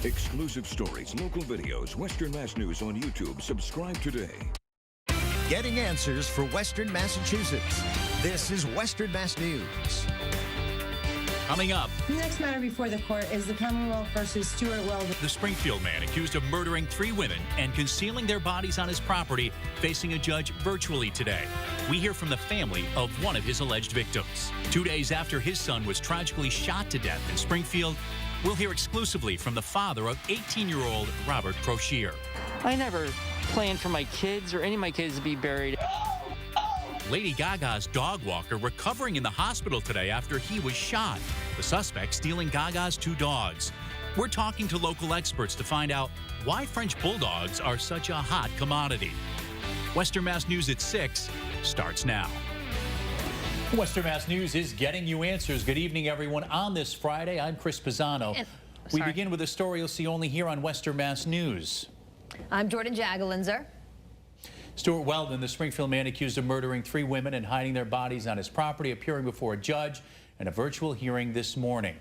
Exclusive stories, local videos, Western Mass News on YouTube. Subscribe today. Getting answers for Western Massachusetts. This is Western Mass News. Coming up, The next matter before the court is the Commonwealth versus Stuart Weldon. the Springfield man accused of murdering 3 women and concealing their bodies on his property facing a judge virtually today. We hear from the family of one of his alleged victims. 2 days after his son was tragically shot to death in Springfield, we'll hear exclusively from the father of 18-year-old Robert Crozier. I never planned for my kids or any of my kids to be buried. Lady Gaga's dog walker recovering in the hospital today after he was shot. The suspect stealing Gaga's 2 dogs. We're talking to local experts to find out why French bulldogs are such a hot commodity. Western Mass News at 6 starts now. Western Mass News is getting you answers. Good evening, everyone. On this Friday, I'm Chris Pisano. We begin with a story you'll see only here on Western Mass News. I'm Jordyn Jagolinzer. Stuart Weldon, the Springfield man accused of murdering 3 women and hiding their bodies on his property, appearing before a judge in a virtual hearing this morning.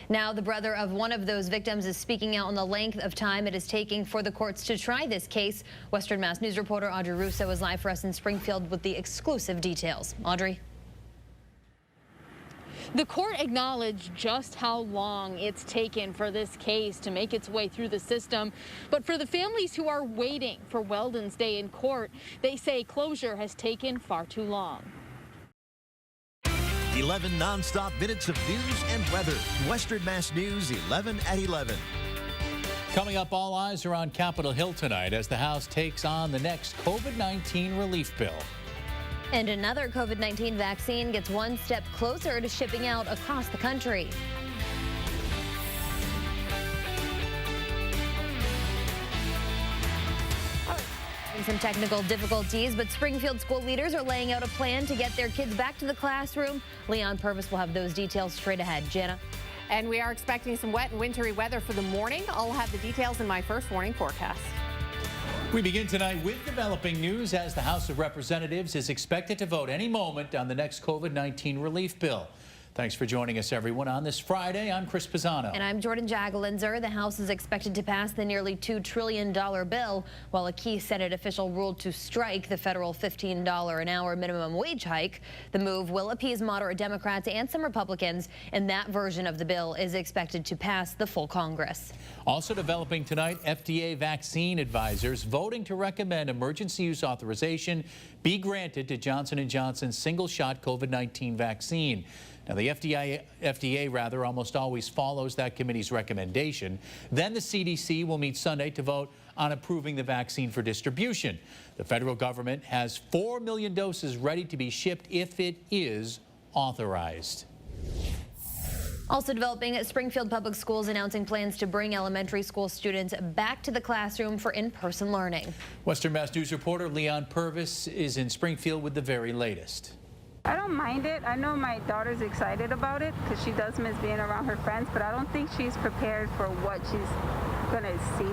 Now, the brother of one of those victims is speaking out on the length of time it is taking for the courts to try this case. Western Mass News reporter Audrey Russo is live for us in Springfield with the exclusive details. Audrey. The court acknowledged just how long it's taken for this case to make its way through the system. But for the families who are waiting for Weldon's day in court, they say closure has taken far too long. 11 nonstop minutes of news and weather. Western Mass News, 11 at 11. Coming up, all eyes are on Capitol Hill tonight as the House takes on the next COVID-19 relief bill. And another COVID-19 vaccine gets one step closer to shipping out across the country. Some technical difficulties, but Springfield school leaders are laying out a plan to get their kids back to the classroom. Leon Purvis will have those details straight ahead. Jana. And we are expecting some wet and wintry weather for the morning. I'll have the details in my first warning forecast. We begin tonight with developing news as the House of Representatives is expected to vote any moment on the next COVID-19 relief bill. Thanks for joining us, everyone. On this Friday, I'm Chris Pisano. And I'm Jordyn Jagolinzer. The House is expected to pass the nearly $2 trillion bill, while a key Senate official ruled to strike the federal $15 an hour minimum wage hike. The move will appease moderate Democrats and some Republicans, and that version of the bill is expected to pass the full Congress. Also developing tonight, FDA vaccine advisors voting to recommend emergency use authorization be granted to Johnson & Johnson's single-shot COVID-19 vaccine. Now, the FDA almost always follows that committee's recommendation. Then the CDC will meet Sunday to vote on approving the vaccine for distribution. The federal government has 4 million doses ready to be shipped if it is authorized. Also developing, Springfield Public Schools announcing plans to bring elementary school students back to the classroom for in-person learning. Western Mass News reporter Leon Purvis is in Springfield with the very latest. I don't mind it. I know my daughter's excited about it because she does miss being around her friends, but I don't think she's prepared for what she's going to see.